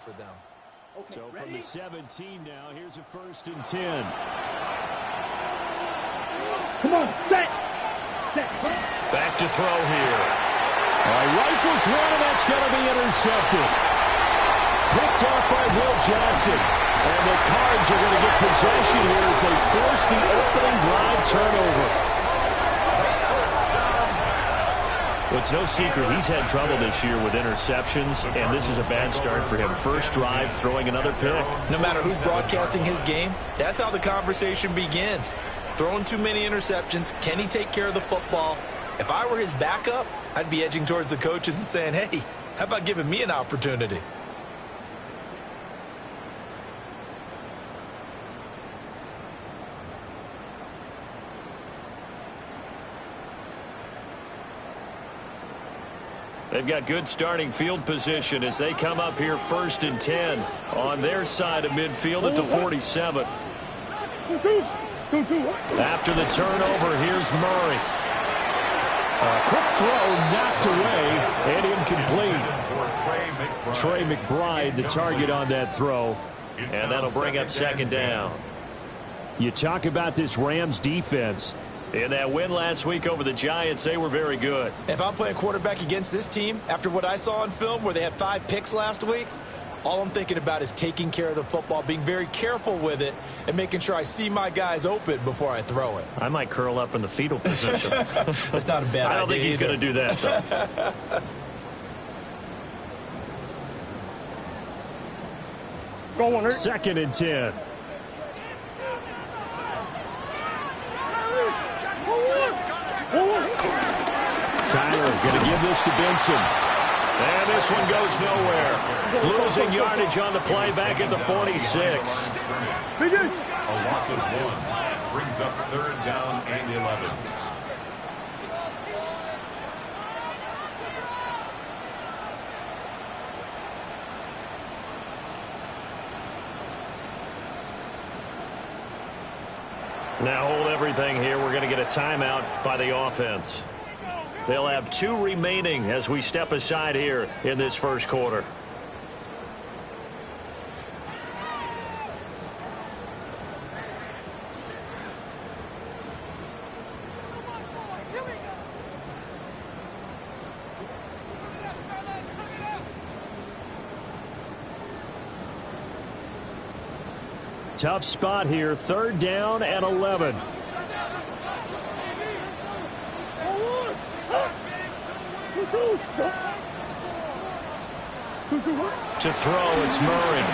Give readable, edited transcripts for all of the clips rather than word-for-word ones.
for them. Okay, so ready? From the 17 now, here's a 1st and 10. Come on, set. Back to throw here. Rifles one, and that's going to be intercepted. Picked off by Will Johnson. And the Cards are going to get possession here as they force the opening drive turnover. Well, it's no secret he's had trouble this year with interceptions, and this is a bad start for him. First drive, throwing another pick. No matter who's broadcasting his game, that's how the conversation begins. Throwing too many interceptions, can he take care of the football? If I were his backup, I'd be edging towards the coaches and saying, hey, how about giving me an opportunity? They've got good starting field position as they come up here 1st and 10 on their side of midfield at the 47. After the turnover, here's Murray. A quick throw knocked away and incomplete. Trey McBride, the target on that throw, and that'll bring up 2nd down. You talk about this Rams defense. In that win last week over the Giants, they were very good. If I'm playing quarterback against this team, after what I saw on film where they had 5 picks last week, all I'm thinking about is taking care of the football, being very careful with it, and making sure I see my guys open before I throw it. I might curl up in the fetal position. That's not a bad idea. I don't think he's going to do that, though. 2nd and 10. Kyler going to give this to Benson. And this one goes nowhere. Losing yardage on the play back at the 46. A loss of 1 brings up 3rd down and 11. Now hold everything here. We're going to get a timeout by the offense. They'll have 2 remaining as we step aside here in this first quarter. Tough spot here. 3rd down and 11. To throw, it's Murray.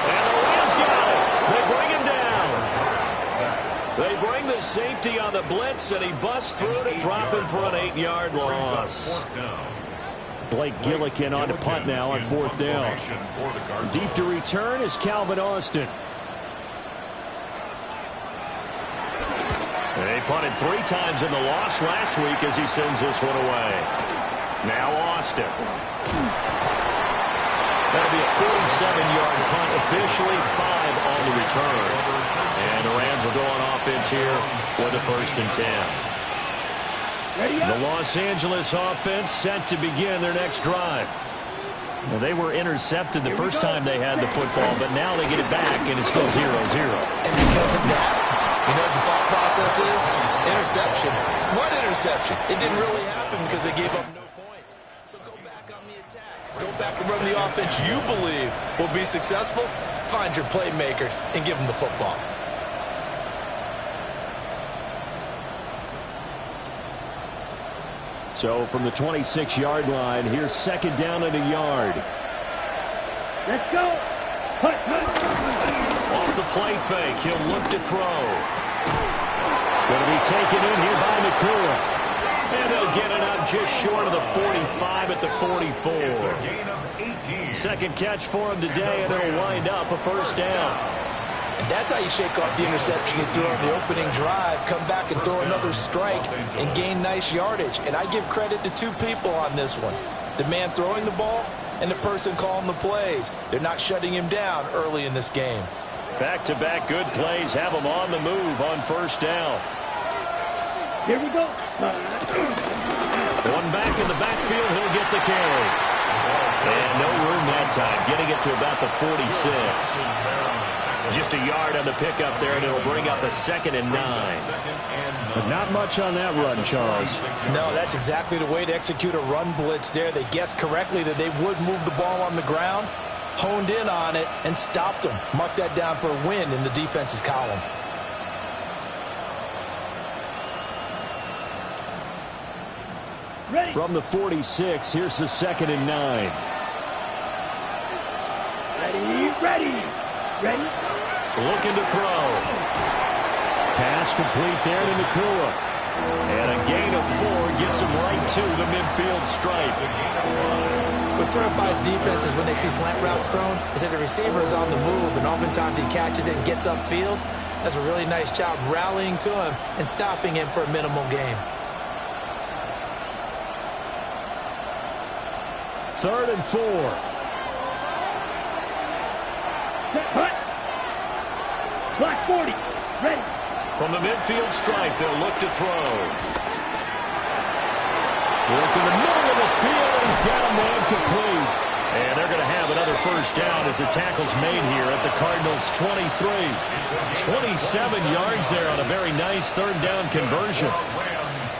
And the Rams got it. They bring him down. They bring the safety on the blitz, and he busts through to drop him for an 8-yard loss. Blake Gillikin on to punt now on 4th down. Deep to return is Calvin Austin. They punted 3 times in the loss last week as he sends this one away. Now Austin. That'll be a 47-yard punt, officially 5 on the return. And the Rams will go on offense here for the 1st and 10. The Los Angeles offense set to begin their next drive. Well, they were intercepted the first time they had the football, but now they get it back, and it's still 0-0. And because of that, you know what the thought process is? Interception. What interception? It didn't really happen because they gave up no points. So go back on the attack. Go back and run the offense you believe will be successful. Find your playmakers and give them the football. So from the 26-yard line, here's 2nd down and a yard. Let's go. Off the play fake, he'll look to throw. Going to be taken in here by Nakua. And they'll get it up just short of the 45 at the 44. It's a gain of 18. 2nd catch for him today, and it'll wind up a 1st down. And that's how you shake off the interception you threw on the opening drive, come back and throw another strike and gain nice yardage. And I give credit to 2 people on this one. The man throwing the ball and the person calling the plays. They're not shutting him down early in this game. Back-to-back good plays have him on the move on 1st down. Here we go. One back in the backfield, he'll get the carry. And no room that time, getting it to about the 46. Just a yard on the pickup there, and it'll bring up a 2nd and 9. But not much on that run, Charles. No, that's exactly the way to execute a run blitz there. They guessed correctly that they would move the ball on the ground, honed in on it, and stopped them. Mark that down for a win in the defense's column. Ready. From the 46, here's the 2nd and 9. Ready. Looking to throw. Pass complete there to Nakua. And a gain of 4 gets him right to the midfield stripe. What terrifies defenses when they see slant routes thrown is that the receiver is on the move, and oftentimes he catches it and gets upfield. That's a really nice job rallying to him and stopping him for a minimal gain. 3rd and 4. Cut. Black 40. Ready. From the midfield stripe, they'll look to throw. Work in the middle of the field, and he's got a man complete. And they're going to have another first down as the tackle's made here at the Cardinals' 23. 27 yards there on a very nice 3rd down conversion.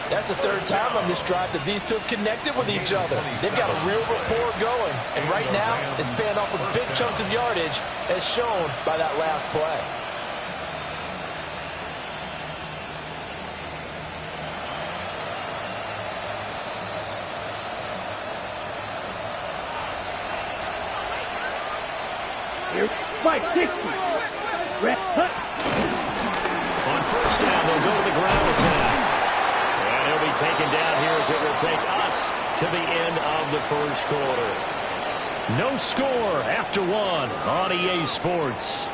That's the 3rd time on this drive that these two have connected with each other. They've got a real rapport going. And right now, it's paying off with big chunks of yardage, as shown by that last play. Here's 560. Rest. Cut. On first down, they'll go to the ground attack. And he'll be taken down here as it will take us to the end of the first quarter. No score after 1 on EA Sports.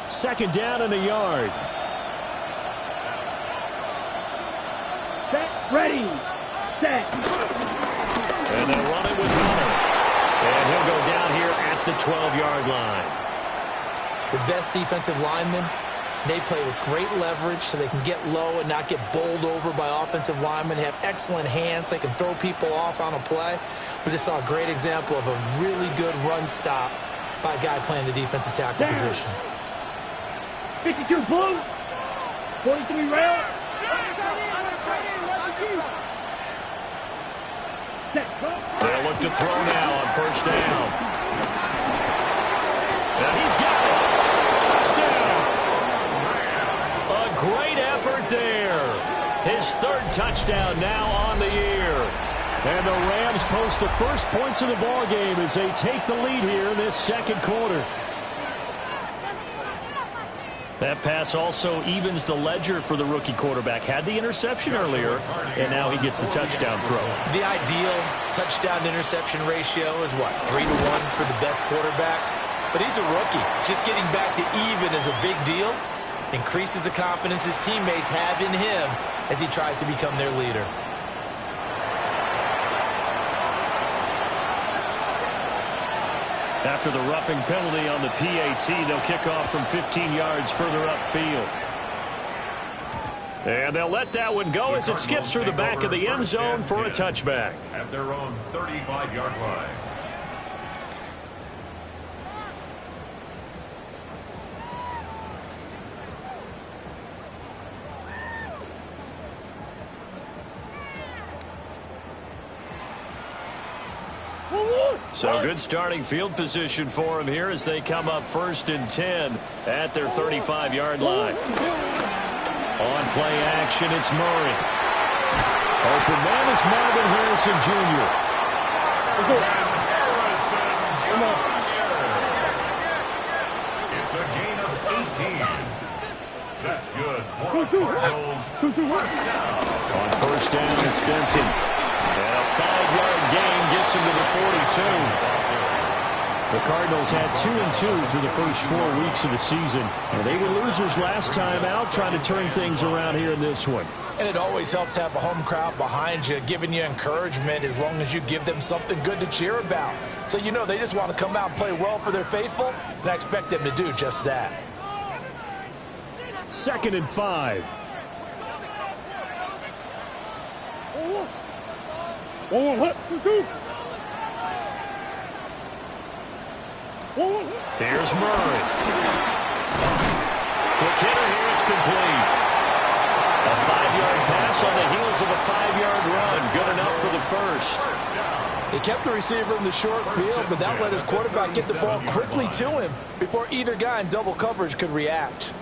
Second down in the yard. Set. Ready. Set. And they're running with Hunter. And he'll go down here at the 12-yard line. The best defensive linemen, they play with great leverage so they can get low and not get bowled over by offensive linemen. They have excellent hands. They can throw people off on a play. We just saw a great example of a really good run stop by a guy playing the defensive tackle position. 52 blue. 43 rail. Set. Go. They'll look to throw now on first down. And he's got it. Touchdown. A great effort there. His 3rd touchdown now on the year. And the Rams post the first points of the ball game as they take the lead here in this 2nd quarter. That pass also evens the ledger for the rookie quarterback. Had the interception earlier, and now he gets the touchdown throw. The ideal touchdown-interception ratio is what, 3 to 1 for the best quarterbacks? But he's a rookie. Just getting back to even is a big deal. Increases the confidence his teammates have in him as he tries to become their leader. After the roughing penalty on the PAT, they'll kick off from 15 yards further upfield. And they'll let that one go as it skips through the back of the end zone for a touchback. At their own 35-yard line. So good starting field position for him here as they come up 1st and 10 at their 35-yard line. On play action, it's Murray. Open man is Marvin Harrison Jr. It's a gain of 18. That's good for the Cardinals. First down. On first down, it's Benson. And a 5-yard gain gets him to the 42. The Cardinals had 2-2 through the first 4 weeks of the season. And they were losers last time out, trying to turn things around here in this one. And it always helps to have a home crowd behind you, giving you encouragement as long as you give them something good to cheer about. So you know they just want to come out and play well for their faithful, and I expect them to do just that. 2nd and 5. Here's Murray. Quick hitter here, it's complete. A 5-yard pass on the heels of a 5-yard run. Good enough for the first. He kept the receiver in the short field, but that let his quarterback get the ball quickly to him before either guy in double coverage could react.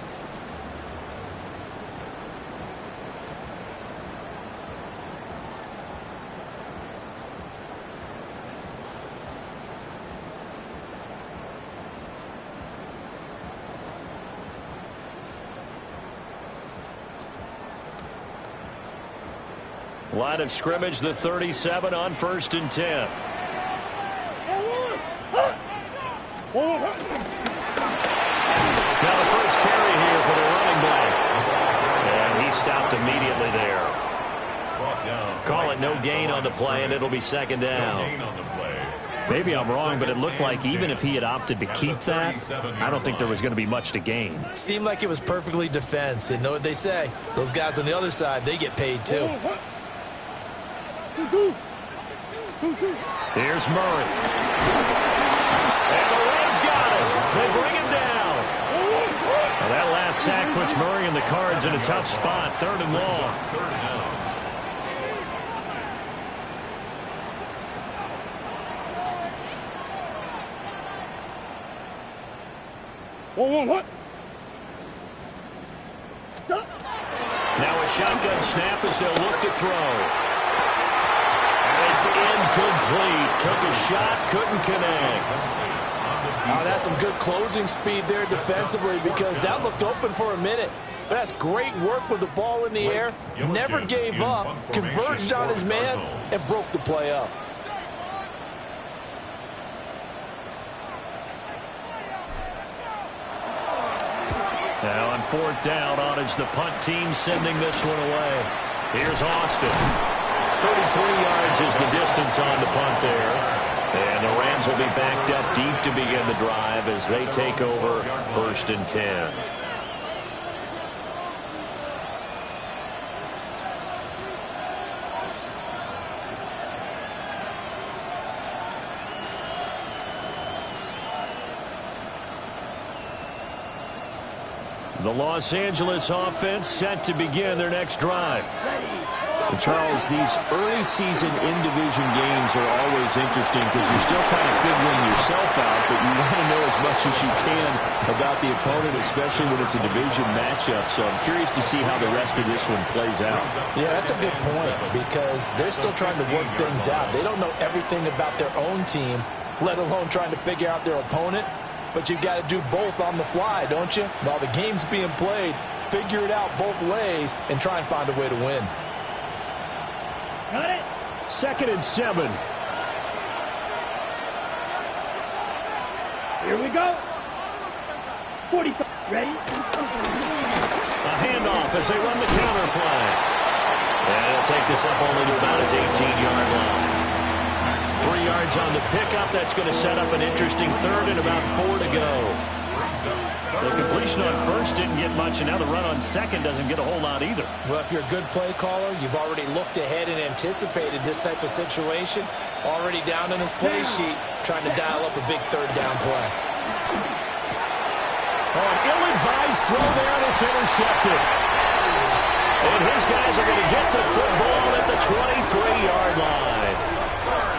Line of scrimmage, the 37 on 1st and 10. Now the first carry here for the running back. And he stopped immediately there. Call it no gain on the play, and it'll be 2nd down. Maybe I'm wrong, but it looked like even if he had opted to keep that, I don't think there was going to be much to gain. Seemed like it was perfectly defense. And know what they say? Those guys on the other side, they get paid too. Here's Murray. And the Reds got him. They bring him down. Now that last sack puts Murray and the Cards in a tough spot. 3rd and long. Now a shotgun snap as they'll look to throw. It's incomplete. Took a shot, couldn't connect. Oh, that's some good closing speed there defensively because that looked open for a minute. But that's great work with the ball in the air. Never gave up, converged on his man, and broke the play up. Now on 4th down, on is the punt team sending this one away. Here's Austin. 33 yards is the distance on the punt there. And the Rams will be backed up deep to begin the drive as they take over 1st and 10. The Los Angeles offense set to begin their next drive. And Charles, these early season in-division games are always interesting because you're still kind of figuring yourself out, but you want to know as much as you can about the opponent, especially when it's a division matchup. So I'm curious to see how the rest of this one plays out. Yeah, that's a good point because they're still trying to work things out. They don't know everything about their own team, let alone trying to figure out their opponent. But you've got to do both on the fly, don't you? While the game's being played, figure it out both ways and try and find a way to win. Got it. 2nd and 7. Here we go. 45. Ready? A handoff as they run the counter play. And he'll take this up only to about his 18-yard line. 3 yards on the pickup. That's going to set up an interesting 3rd and about 4 to go. The completion on 1st didn't get much, and now the run on 2nd doesn't get a whole lot either. Well, if you're a good play caller, you've already looked ahead and anticipated this type of situation. Already down on his play sheet, trying to dial up a big 3rd down play. Oh, an ill-advised throw there, and it's intercepted. And his guys are going to get the football at the 23-yard line.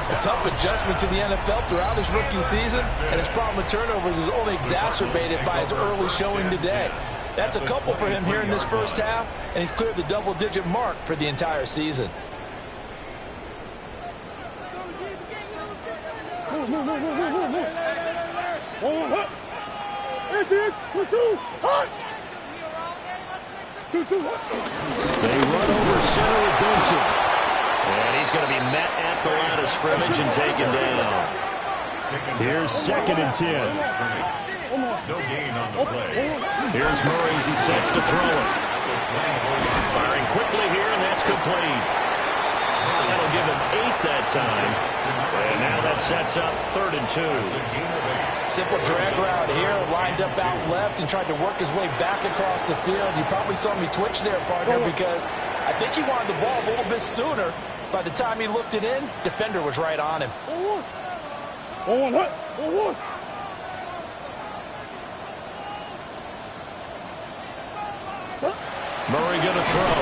A tough adjustment to the NFL throughout his rookie season, and his problem with turnovers is only exacerbated by his early showing today. That's a couple for him here in this first half, and he's cleared the double-digit mark for the entire season. They run over center with Benson. And he's going to be met at the line of scrimmage and taken down. Here's 2nd and 10. No gain on the play. Here's Murray as he sets to throw it. Firing quickly here, and that's complete. That'll give him 8 that time. And now that sets up 3rd and 2. Simple drag route here, lined up out left and tried to work his way back across the field. You probably saw me twitch there, partner, because I think he wanted the ball a little bit sooner. By the time he looked it in, defender was right on him. Murray going to throw.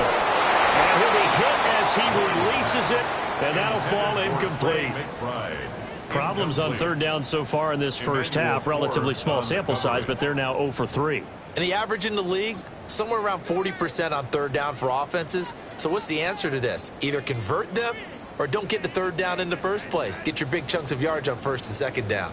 And he'll be hit as he releases it, and that'll fall incomplete. Problems on 3rd down so far in this first half. Relatively small sample size, but they're now 0 for 3. And the average in the league, somewhere around 40% on 3rd down for offenses. So what's the answer to this? Either convert them or don't get to 3rd down in the first place. Get your big chunks of yards on 1st and 2nd down.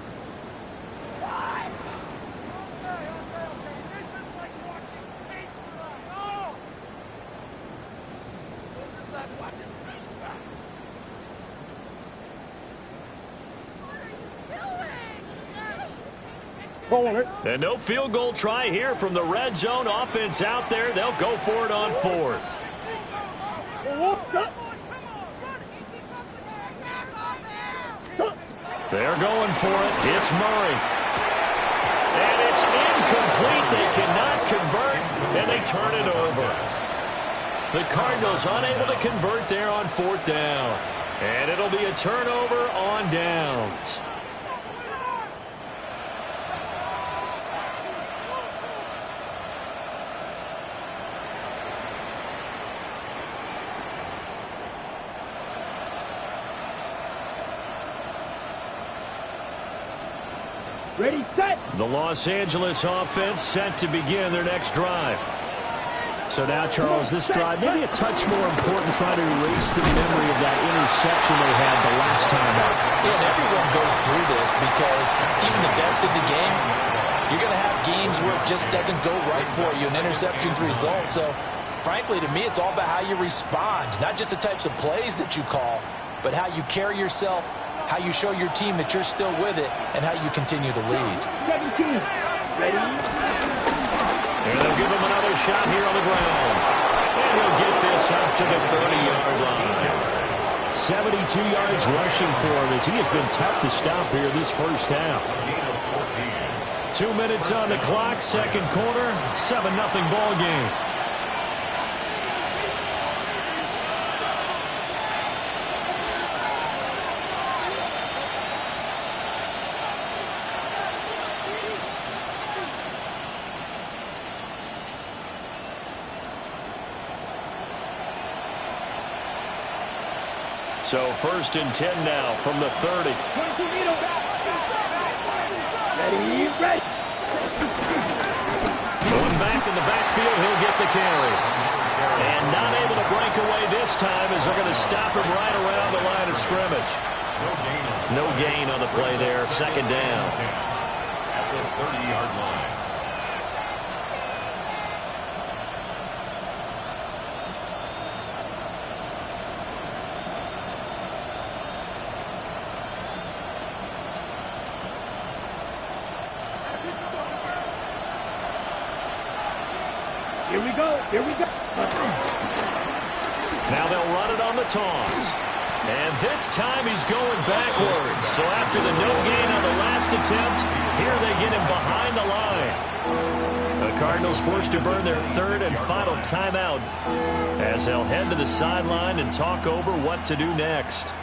And no field goal try here from the red zone offense out there. They'll go for it on 4th. They're going for it. It's Murray. And it's incomplete. They cannot convert, and they turn it over. The Cardinals unable to convert there on 4th down. And it'll be a turnover on downs. Ready, set. The Los Angeles offense set to begin their next drive. So now, Charles, this drive maybe a touch more important, trying to erase the memory of that interception they had the last time out. Yeah, and everyone goes through this because even the best of the game, you're going to have games where it just doesn't go right for you, and interceptions result. So, frankly, to me, it's all about how you respond, not just the types of plays that you call, but how you carry yourself, how you show your team that you're still with it, and how you continue to lead. 17. Ready. And they'll give him another shot here on the ground. And he'll get this up to the 30-yard line. 72 yards rushing for him as he has been tough to stop here this first half. 2 minutes on the clock, 2nd quarter, 7-0 ball game. So 1st and 10 now from the 30. Ready, ready. Going back in the backfield, he'll get the carry. And not able to break away this time as they're going to stop him right around the line of scrimmage. No gain on the play there, 2nd down. At the 30-yard line. Here we go. Here we go. Now they'll run it on the toss. And this time he's going backwards. So after the no gain on the last attempt, here they get him behind the line. The Cardinals forced to burn their 3rd and final timeout as they'll head to the sideline and talk over what to do next.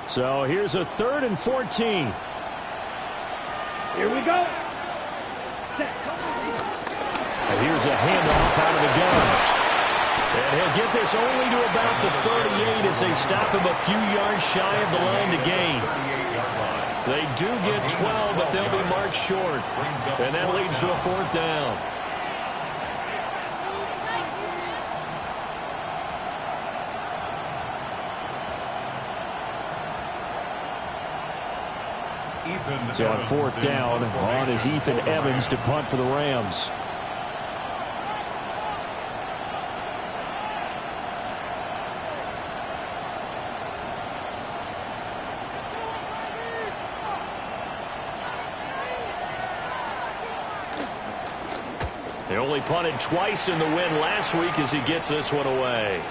So here's a 3rd and 14. Here we go. And here's a handoff out of the gun. And he'll get this only to about the 38 as they stop him a few yards shy of the line to gain. They do get 12, but they'll be marked short. And that leads to a 4th down. So on 4th down, on is Ethan Evans to punt for the Rams. They only punted twice in the win last week as he gets this one away.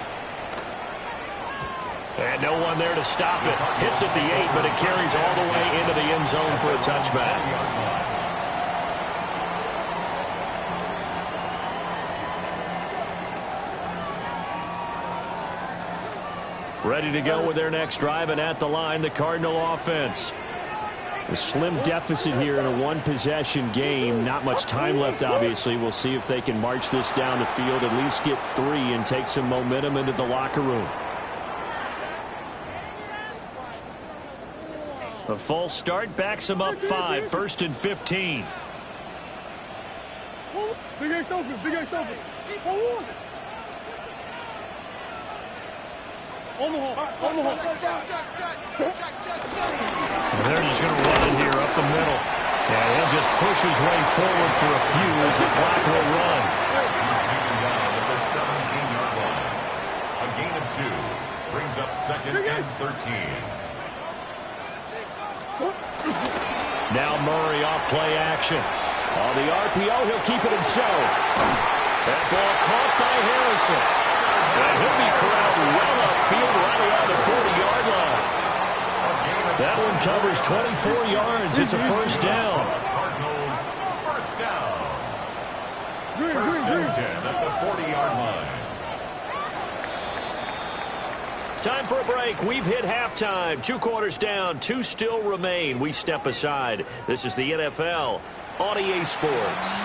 And no one there to stop it. Hits at the 8, but it carries all the way into the end zone for a touchback. Ready to go with their next drive, and at the line, the Cardinal offense. A slim deficit here in a one-possession game. Not much time left, obviously. We'll see if they can march this down the field, at least get 3, and take some momentum into the locker room. A false start backs him up 5, 1st and 15. Big Ace open, Big Ace open. On the hole. They're just going to run it here up the middle. And he'll just push his way forward for a few as the clock will run. He's taken down at the 17-yard line. A gain of 2 brings up 2nd and 13. Now Murray off play action. On the RPO, he'll keep it himself. That ball caught by Harrison. And he'll be corralled well upfield right around the 40-yard line. That one covers 24 yards. It's a first down. Cardinals, first down. First and 10 at the 40-yard line. Time for a break. We've hit halftime. 2 quarters down. 2 still remain. We step aside. This is the NFL on EA Sports.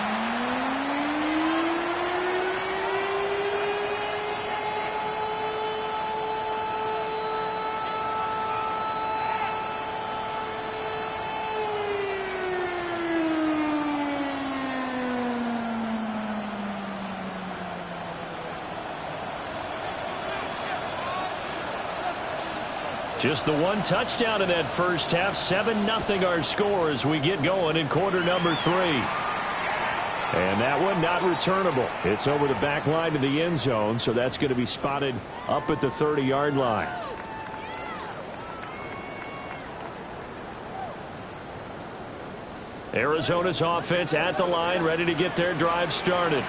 Just the 1 touchdown in that first half. 7-0 our score as we get going in quarter number 3. And that one not returnable. It's over the back line to the end zone, so that's going to be spotted up at the 30-yard line. Arizona's offense at the line, ready to get their drive started.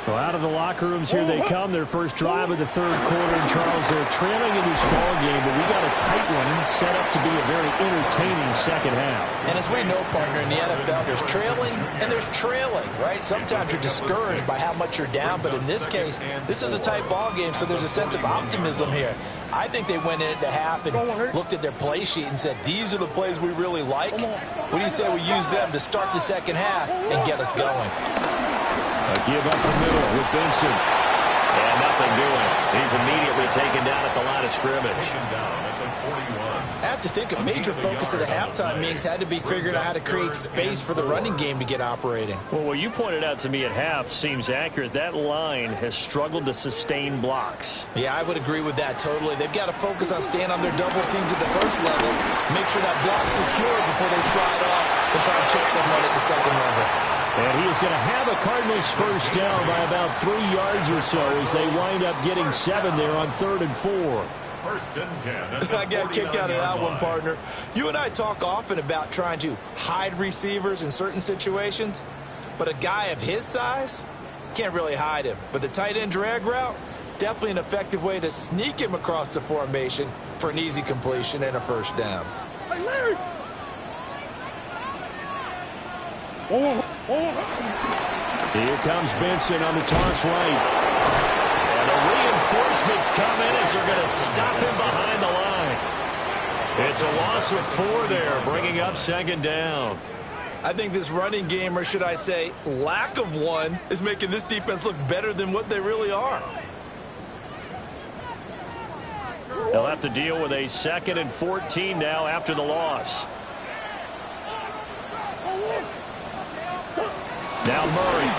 Well, out of the locker rooms here they come. Their first drive of the 3rd quarter. And Charles, they're trailing in this ball game, but we got a tight one set up to be a very entertaining second half. And as we know, partner, in the NFL, there's trailing and there's trailing, right? Sometimes you're discouraged by how much you're down, but in this case, this is a tight ball game, so there's a sense of optimism here. I think they went into half and looked at their play sheet and said, these are the plays we really like. What do you say we use them to start the second half and get us going? A give up the middle with Benson. And nothing doing. He's immediately taken down at the line of scrimmage. I have to think a major focus of the halftime meetings had to be figuring out how to create space for the running game to get operating. Well, what you pointed out to me at half seems accurate. That line has struggled to sustain blocks. Yeah, I would agree with that totally. They've got to focus on staying on their double teams at the first level, make sure that block's secure before they slide off and try to chip someone at the second level. And he is going to have a Cardinals first down by about 3 yards or so as they wind up getting 7 there on 3rd and 4. First and 10. I got a kick out of that one, partner. You and I talk often about trying to hide receivers in certain situations, but a guy of his size can't really hide him. But the tight end drag route, definitely an effective way to sneak him across the formation for an easy completion and a first down. Hey, Larry! Here comes Benson on the toss right. And the reinforcements come in as they're going to stop him behind the line. It's a loss of 4 there, bringing up 2nd down. I think this running game, or should I say lack of one, is making this defense look better than what they really are. They'll have to deal with a 2nd and 14 now after the loss. Now Murray.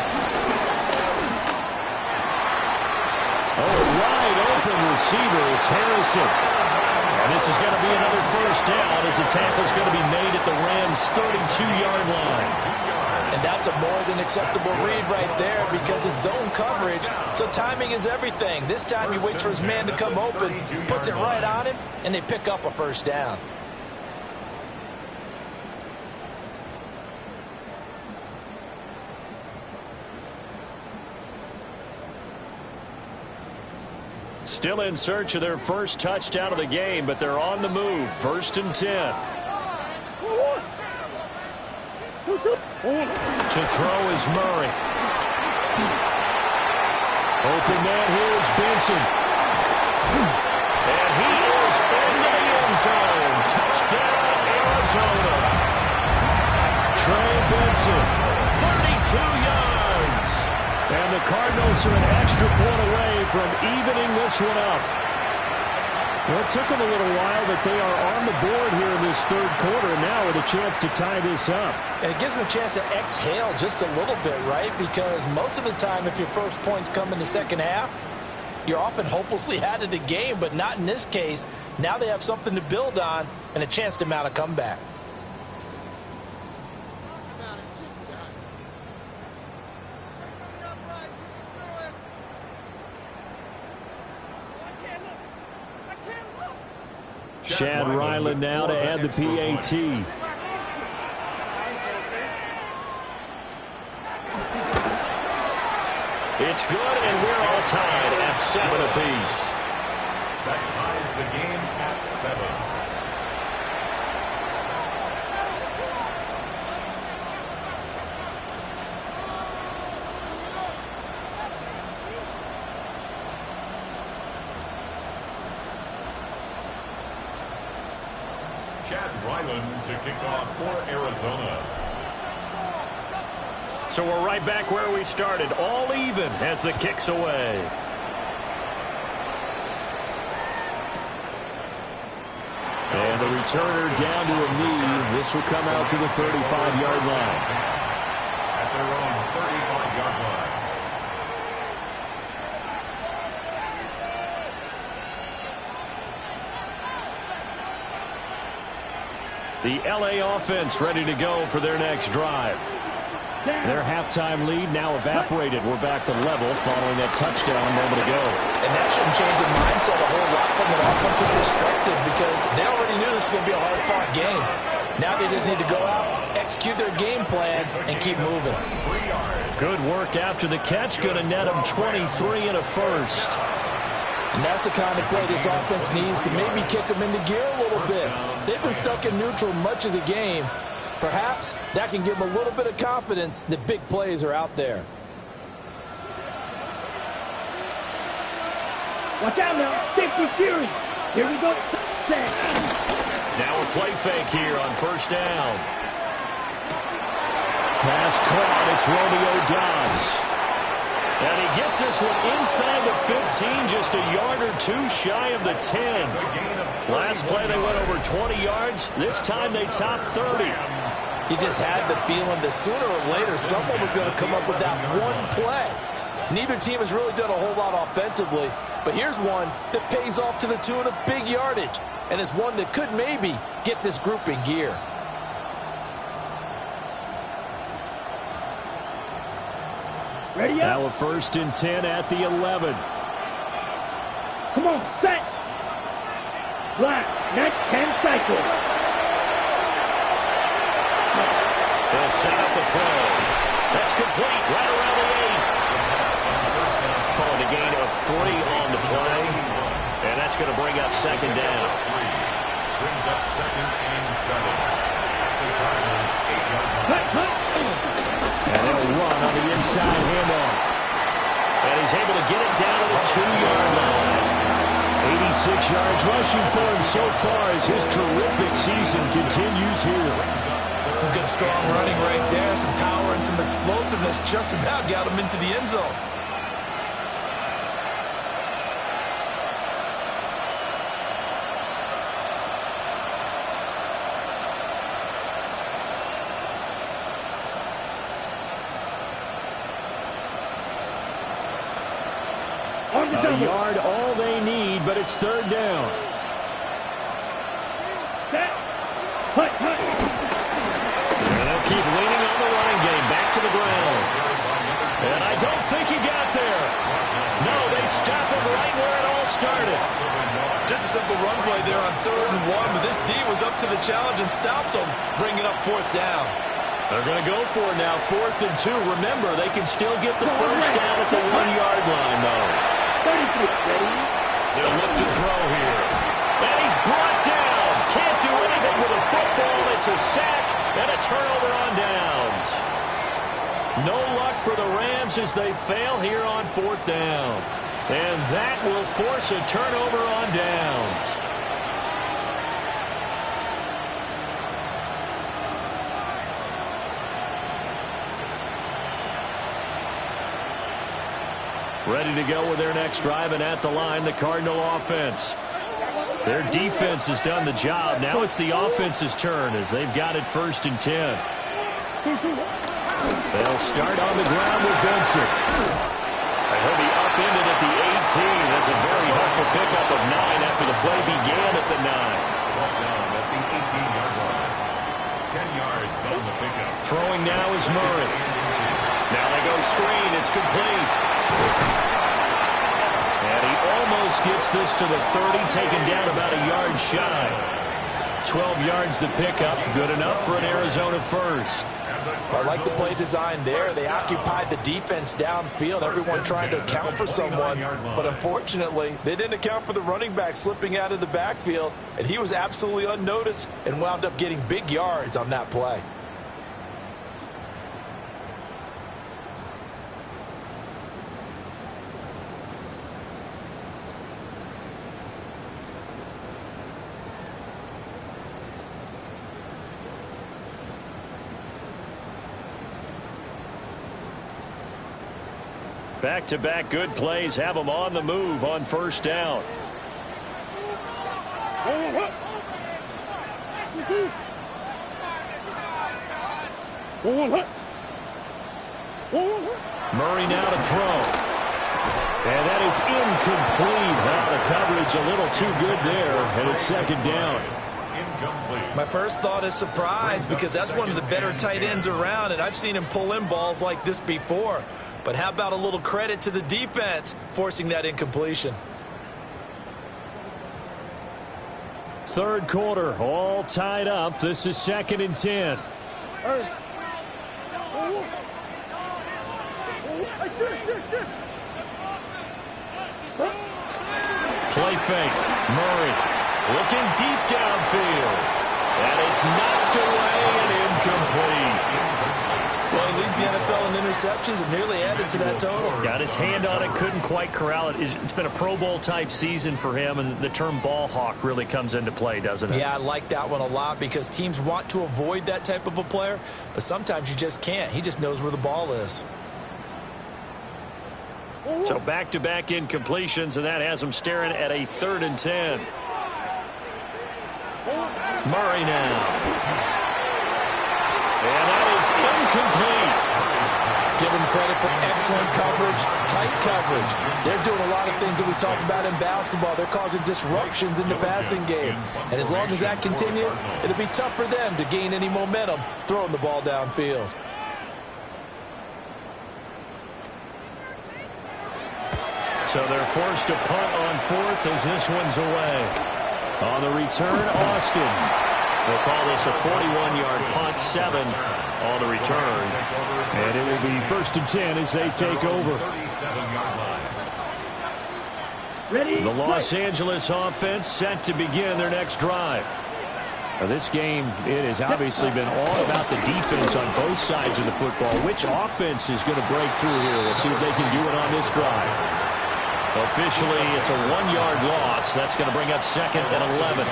Oh, wide open receiver. It's Harrison. And this is going to be another first down as the tackle's going to be made at the Rams' 32-yard line. And that's a more than acceptable read right there because it's zone coverage, so timing is everything. This time he waits for his man to come open, puts it right on him, and they pick up a first down. Still in search of their first touchdown of the game, but they're on the move. 1st and 10. To throw is Murray. Open man here is Benson. And he is into the end zone. Touchdown, Arizona. Trey Benson, 32 yards. And the Cardinals are an extra point away from evening this one up. Well, it took them a little while, but they are on the board here in this third quarter, and now with a chance to tie this up. And it gives them a chance to exhale just a little bit, right? Because most of the time, if your first points come in the second half, you're often hopelessly out of the game, but not in this case. Now they have something to build on and a chance to mount a comeback. Chad Ryland now to add the PAT. It's good, and we're all tied at 7 apiece. That ties the game at 7. Chad Ryland to kick off for Arizona. So we're right back where we started, all even as the kick's away. And the returner down to a knee. This will come out to the 35-yard line. At their own 35-yard line. The LA offense ready to go for their next drive. Their halftime lead now evaporated. We're back to level following that touchdown a moment ago. And that shouldn't change the mindset a whole lot from an offensive perspective because they already knew this was going to be a hard-fought game. Now they just need to go out, execute their game plan, and keep moving. Good work after the catch. Going to net them 23 and a first. And that's the kind of play this offense needs to maybe kick them into gear a little bit. They've been stuck in neutral much of the game. Perhaps that can give them a little bit of confidence that big plays are out there. Watch out now. Safety Fury. Here we go. Set. Now a play fake here on first down. Pass caught. It's Romeo Doubs. And he gets this one inside the 15, just a yard or two shy of the 10. Last play they went over 20 yards. This time they topped 30. You just had the feeling that sooner or later someone was going to come up with that one play. Neither team has really done a whole lot offensively, but here's one that pays off to the tune of big yardage, and it's one that could maybe get this group in gear. Ready up. Now a 1st and 10 at the 11. Come on, set. Black, net 10 cycle. They'll set up the throw. That's complete right around the 8. Calling a gain of 3 on the play. And that's going to bring up second down. Brings up 2nd and 7. The Cardinals 8-yard line. And they'll run on the inside handoff. And he's able to get it down to the 2-yard line. 86 yards rushing for him so far as his terrific season continues here. Some good strong running right there, some power and some explosiveness just about got him into the end zone. A yard all they need, but it's 3rd down. Set. Hut, hut. And they'll keep leaning on the running game. Back to the ground. And I don't think he got there. No, they stopped him right where it all started. Just a simple run play there on 3rd and 1, but this D was up to the challenge and stopped them, bringing up 4th down. They're going to go for it now, 4th and 2. Remember, they can still get the first down at the 1-yard line, though. 33, ready? He'll look to throw here. And he's brought down. Can't do anything with a football. It's a sack and a turnover on downs. No luck for the Rams as they fail here on 4th down. And that will force a turnover on downs. Ready to go with their next drive, and at the line, the Cardinal offense. Their defense has done the job. Now it's the offense's turn as they've got it 1st and 10. They'll start on the ground with Benson. And he'll be upended at the 18. That's a very helpful pickup of 9 after the play began at the 9. Ball down at the 18-yard line. 10 yards on the pickup. Throwing now is Murray. Now they go screen. It's complete. And he almost gets this to the 30, taken down about a yard shy. 12 yards the pickup. Good enough for an Arizona first. I like the play design there. They occupied the defense downfield, everyone trying to account for someone. But unfortunately, they didn't account for the running back slipping out of the backfield, and he was absolutely unnoticed and wound up getting big yards on that play. Back-to-back good plays have them on the move on 1st down. Murray now to throw. And that is incomplete. The coverage a little too good there, and it's 2nd down. My first thought is surprise because that's one of the better tight ends around, and I've seen him pull in balls like this before. But how about a little credit to the defense forcing that incompletion? 3rd quarter, all tied up. This is 2nd and 10. Play fake. Murray looking deep downfield. And it's knocked away and incomplete. Well, he leads the NFL in interceptions and nearly added to that total. Got his hand on it, couldn't quite corral it. It's been a Pro Bowl-type season for him, and the term ball hawk really comes into play, doesn't it? Yeah, I like that one a lot because teams want to avoid that type of a player, but sometimes you just can't. He just knows where the ball is. So back-to-back incompletions, and that has him staring at a 3rd and 10. Murray now. And that is incomplete. Give him credit for excellent coverage, tight coverage. They're doing a lot of things that we talk about in basketball. They're causing disruptions in the passing game. And as long as that continues, it'll be tough for them to gain any momentum throwing the ball downfield. So they're forced to punt on 4th as this one's away. On the return, Austin. They'll call this a 41-yard punt, 7 on the return. And it will be 1st and 10 as they take over. The Los Angeles offense set to begin their next drive. Now this game, it has obviously been all about the defense on both sides of the football. Which offense is going to break through here? We'll see if they can do it on this drive. Officially, it's a 1-yard loss. That's going to bring up 2nd and 11.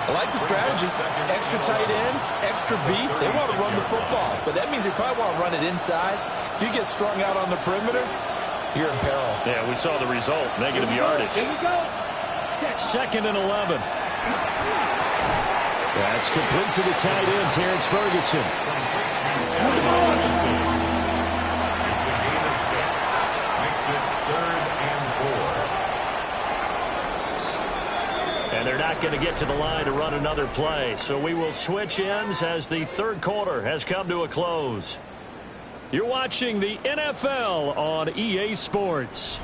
I like the strategy. Extra tight ends, extra beef. They want to run the football, but that means they probably want to run it inside. If you get strung out on the perimeter, you're in peril. Yeah, we saw the result. Negative yardage. 2nd and 11. That's complete to the tight end, Terrence Ferguson. It's a gain of 6. Makes it 3rd and 4. And they're not going to get to the line to run another play. So we will switch ends as the 3rd quarter has come to a close. You're watching the NFL on EA Sports.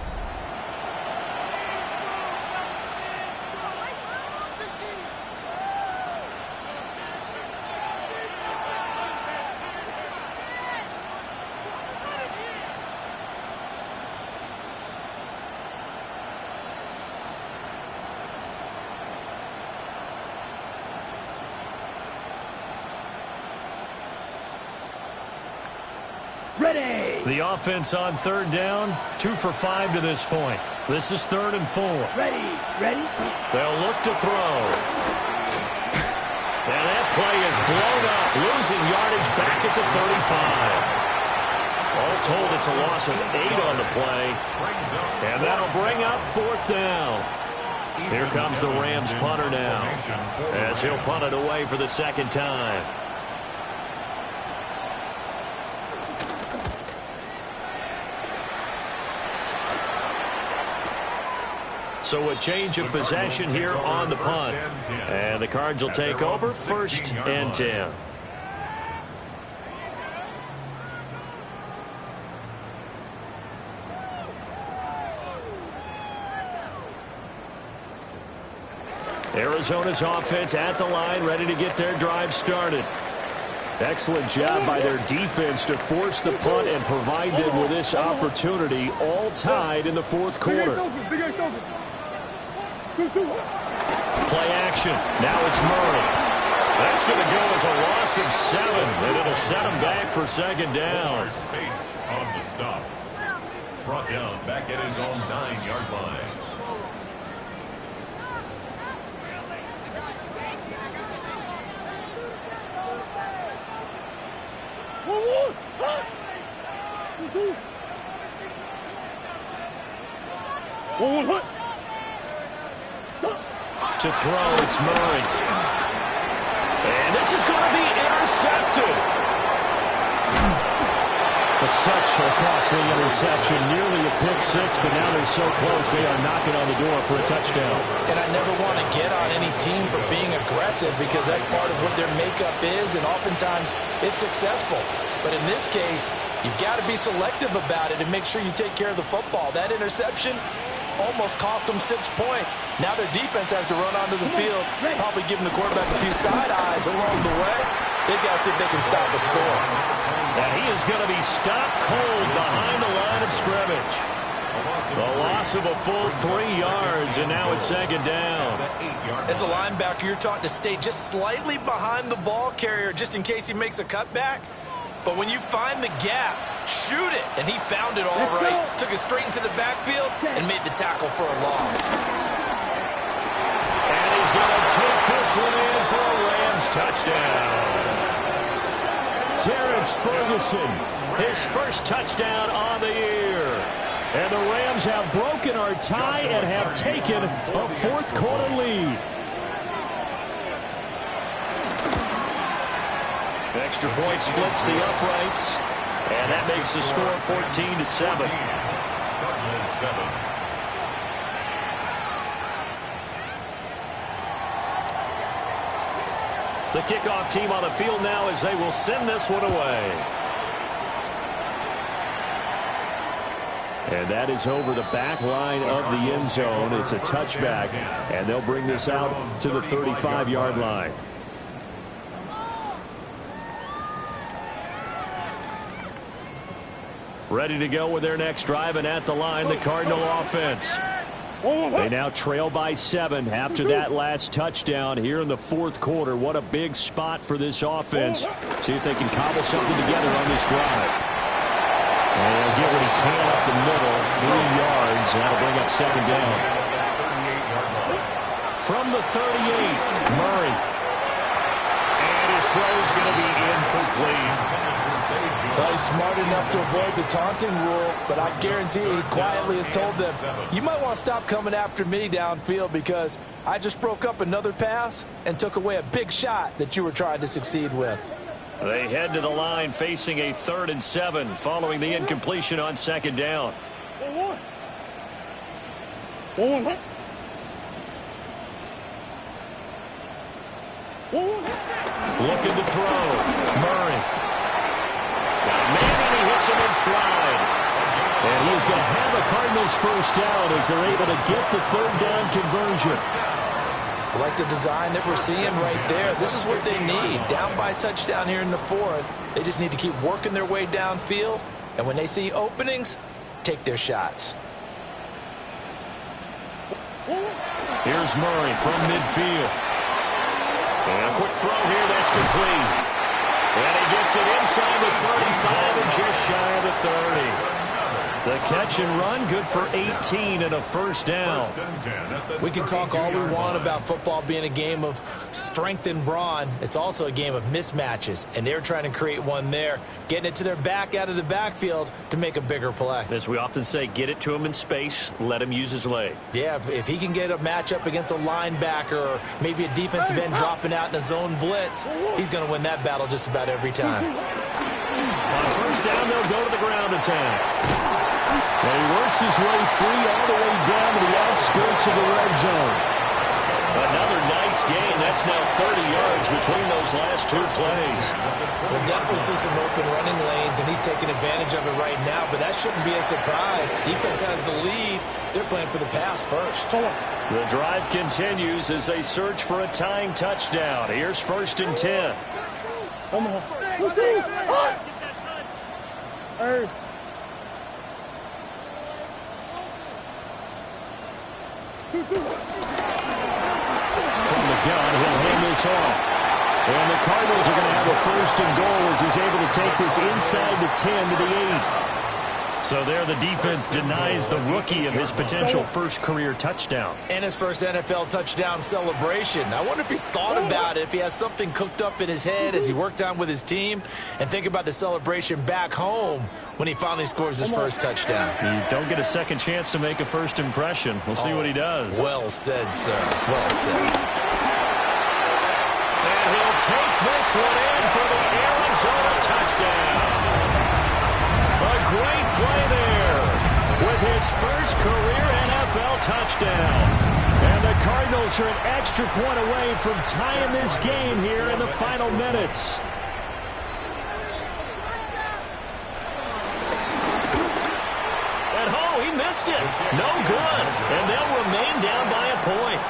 Ready. The offense on third down, 2 for 5 to this point. This is 3rd and 4. Ready. Ready. They'll look to throw. And that play is blown up, losing yardage back at the 35. All told, it's a loss of 8 on the play. And that'll bring up 4th down. Here comes the Rams punter now, as he'll punt it away for the 2nd time. So a change of possession here on the punt. And the Cards will take over 1st and 10. Arizona's offense at the line, ready to get their drive started. Excellent job by their defense to force the punt and provide them with this opportunity, all tied in the 4th quarter. Play action. Now it's Murray. That's going to go as a loss of 7, and it'll set him back for 2nd down. Space on the stop. Brought down back at his own 9-yard line. To throw, it's Murray. And this is going to be intercepted. It's such a costly interception, nearly a pick 6, but now they're so close they are knocking on the door for a touchdown. And I never want to get on any team for being aggressive because that's part of what their makeup is, and oftentimes it's successful. But in this case, you've got to be selective about it and make sure you take care of the football. That interception almost cost them 6 points. Now their defense has to run onto the field, probably giving the quarterback a few side eyes along the way. They've got to see if they can stop a score. And he is going to be stopped cold behind the line of scrimmage. The loss of a full 3 yards, and now it's 2nd down. As a linebacker, you're taught to stay just slightly behind the ball carrier just in case he makes a cutback. But when you find the gap, shoot it. And he found it all right. Took it straight into the backfield and made the tackle for a loss. And he's going to take this one in for a Rams touchdown. Terrence Ferguson, his first touchdown on the year. And the Rams have broken our tie and have taken a 4th quarter lead. Extra point splits the uprights, and that makes the score 14-7. Cardinals 7. The kickoff team on the field now as they will send this one away. And that is over the back line of the end zone. It's a touchback, and they'll bring this out to the 35-yard line. Ready to go with their next drive, and at the line, the Cardinal offense. They now trail by 7 after that last touchdown here in the 4th quarter. What a big spot for this offense. See if they can cobble something together on this drive. And they'll get what he can up the middle, 3 yards. That'll bring up 2nd down. From the 38, Murray. And his throw is going to be incomplete. Well, he's smart enough to avoid the taunting rule, but I guarantee he quietly has told them, you might want to stop coming after me downfield because I just broke up another pass and took away a big shot that you were trying to succeed with. They head to the line facing a 3rd and 7 following the incompletion on 2nd down. Looking to throw. Murray. Manning, he hits him in stride. And he is going to have a Cardinals first down as they're able to get the 3rd down conversion. I like the design that we're seeing right there. This is what they need. Down by a touchdown here in the 4th. They just need to keep working their way downfield. And when they see openings, take their shots. Here's Murray from midfield. And a quick throw here, that's complete. And he gets it inside the 35 and just shy of the 30. The catch and run, good for 18 and a first down. We can talk all we want about football being a game of strength and brawn. It's also a game of mismatches, and they're trying to create one there, getting it to their back out of the backfield to make a bigger play. As we often say, get it to him in space, let him use his leg. Yeah, if he can get a matchup against a linebacker or maybe a defensive end dropping out in a zone blitz, he's going to win that battle just about every time. On first down, they'll go to the ground attack. And he works his way free all the way down to the outskirts of the red zone. Another nice gain. That's now 30 yards between those last two plays. We'll definitely see some open running lanes, and he's taking advantage of it right now, but that shouldn't be a surprise. Defense has the lead. They're playing for the pass first. The drive continues as they search for a tying touchdown. Here's first and 10. From the gun, he'll hand this off. And the Cardinals are going to have a first and goal as he's able to take this inside the 10 to the 8. So there the defense denies the rookie of his potential first career touchdown. And his first NFL touchdown celebration. I wonder if he's thought about it, if he has something cooked up in his head as he worked on with his team, and think about the celebration back home when he finally scores his first touchdown. You don't get a second chance to make a first impression. We'll see what he does. Well said, sir. Well said. And he'll take this one in for the Arizona touchdown. A great play there with his first career NFL touchdown. And the Cardinals are an extra point away from tying this game here in the final minutes. And oh, he missed it. No good. And they'll remain down by a point.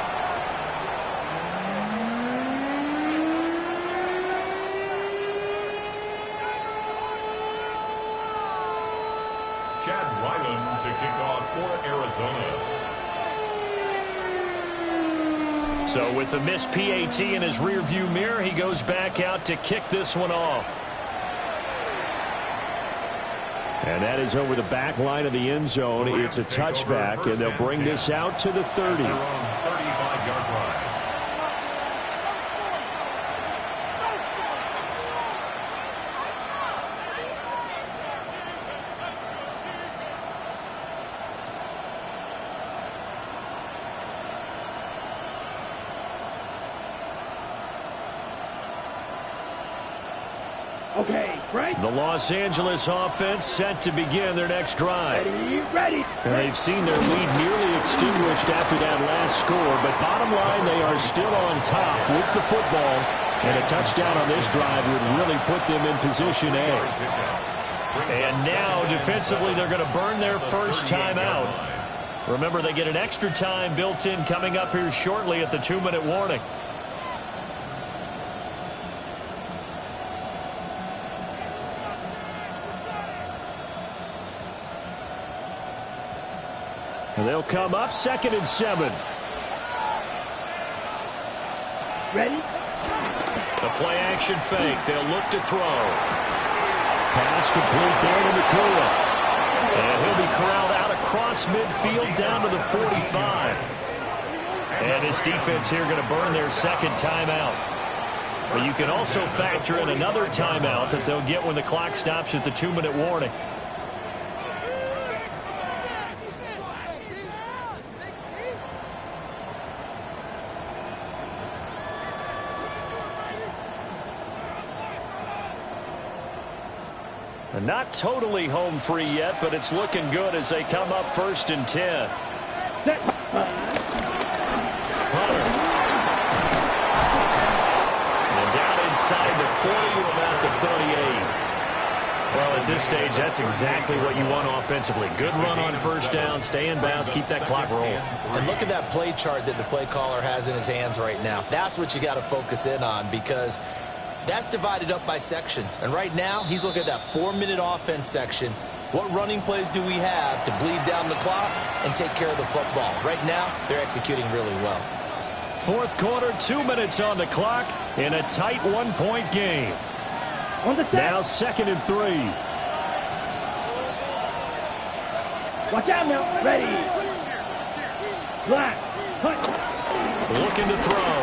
To kick off for Arizona. So with the missed PAT in his rearview mirror, he goes back out to kick this one off. And that is over the back line of the end zone. It's a touchback, and they'll bring this out to the 30. 35-yard line. Okay, Frank. The Los Angeles offense set to begin their next drive. Ready. And they've seen their lead nearly extinguished after that last score, but bottom line, they are still on top with the football, and a touchdown on this drive would really put them in position A. And now, defensively, they're going to burn their first timeout. Remember, they get an extra time built in coming up here shortly at the 2-minute warning. And they'll come up 2nd and 7. Ready? The play action fake. They'll look to throw. Pass complete there to McCoy. And he'll be corralled out across midfield down to the 45. And this defense here going to burn their second timeout. But you can also factor in another timeout that they'll get when the clock stops at the 2-minute warning. Not totally home free yet, but it's looking good as they come up 1st and 10. Hunter. And down inside the 40 to about the 38. Well, at this stage, that's exactly what you want offensively. Good run on first down, stay in bounds, keep that clock rolling. And look at that play chart that the play caller has in his hands right now. That's what you got to focus in on, because that's divided up by sections. And right now, he's looking at that 4-minute offense section. What running plays do we have to bleed down the clock and take care of the football? Right now, they're executing really well. 4th quarter, 2 minutes on the clock in a tight 1-point game. On the set. Now 2nd and 3. Watch out now. Ready. Black. Punch. Looking to throw.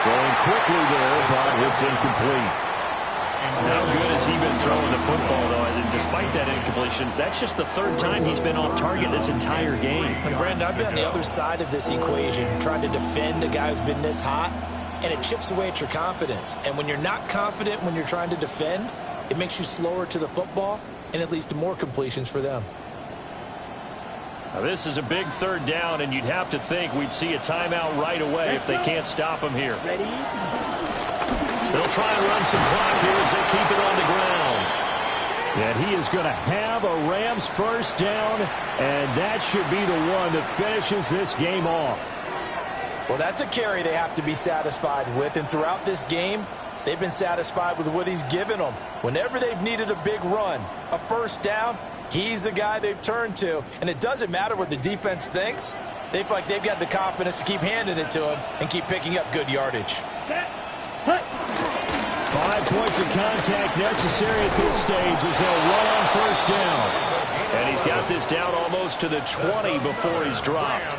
Throwing quickly there, but it's incomplete. How good has he been throwing the football, though? And despite that incompletion, that's just the third time he's been off target this entire game. And Brandon, I've been on the other side of this equation, trying to defend a guy who's been this hot, and it chips away at your confidence. And when you're not confident when you're trying to defend, it makes you slower to the football, and it leads to more completions for them. Now, this is a big third down, and you'd have to think we'd see a timeout right away if they can't stop him here. Ready. They'll try and run some clock here as they keep it on the ground. And he is going to have a Rams first down, and that should be the one that finishes this game off. Well, that's a carry they have to be satisfied with, and throughout this game, they've been satisfied with what he's given them. Whenever they've needed a big run, a first down, he's the guy they've turned to. And it doesn't matter what the defense thinks. They feel like they've got the confidence to keep handing it to him and keep picking up good yardage. Set. Punch. 5 points of contact necessary at this stage as they'll run on first down. And he's got this down almost to the 20 before he's dropped.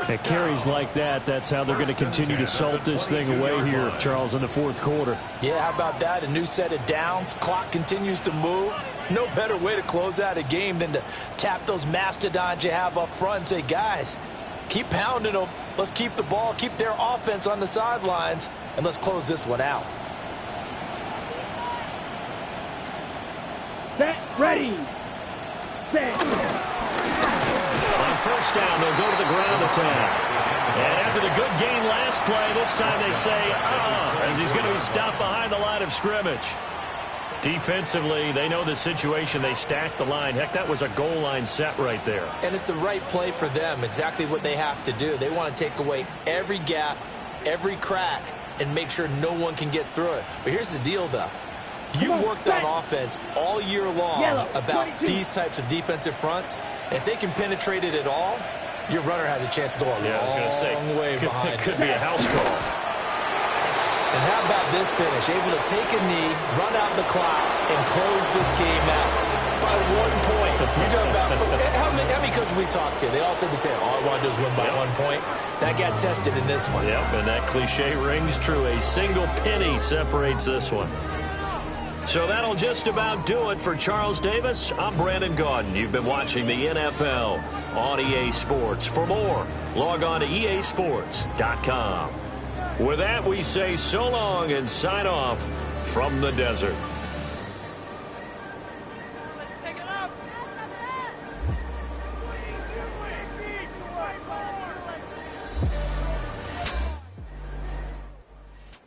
At carries like that, that's how they're going to continue to salt this thing away here, Charles, in the fourth quarter. Yeah, how about that? A new set of downs. Clock continues to move. No better way to close out a game than to tap those mastodons you have up front and say, guys, keep pounding them. Let's keep the ball, keep their offense on the sidelines, and let's close this one out. Set. Ready. Set. On first down, they'll go to the ground attack. And after the good gain last play, this time they say, as he's going to be stopped behind the line of scrimmage. Defensively, they know the situation. They stack the line. Heck, that was a goal line set right there. And it's the right play for them, exactly what they have to do. They want to take away every gap, every crack, and make sure no one can get through it. But here's the deal, though. You've worked on offense all year long about these types of defensive fronts. If they can penetrate it at all, your runner has a chance to go a long way behind. It could be a house call. And how about this finish? Able to take a knee, run out the clock, and close this game out by 1 point. You talk about how many coaches we talked to? They all said the same. All I want to do is win by 1 point. That got tested in this one. Yep, and that cliche rings true. A single penny separates this one. So that'll just about do it for Charles Davis. I'm Brandon Gaudin. You've been watching the NFL on EA Sports. For more, log on to easports.com. With that, we say so long and sign off from the desert.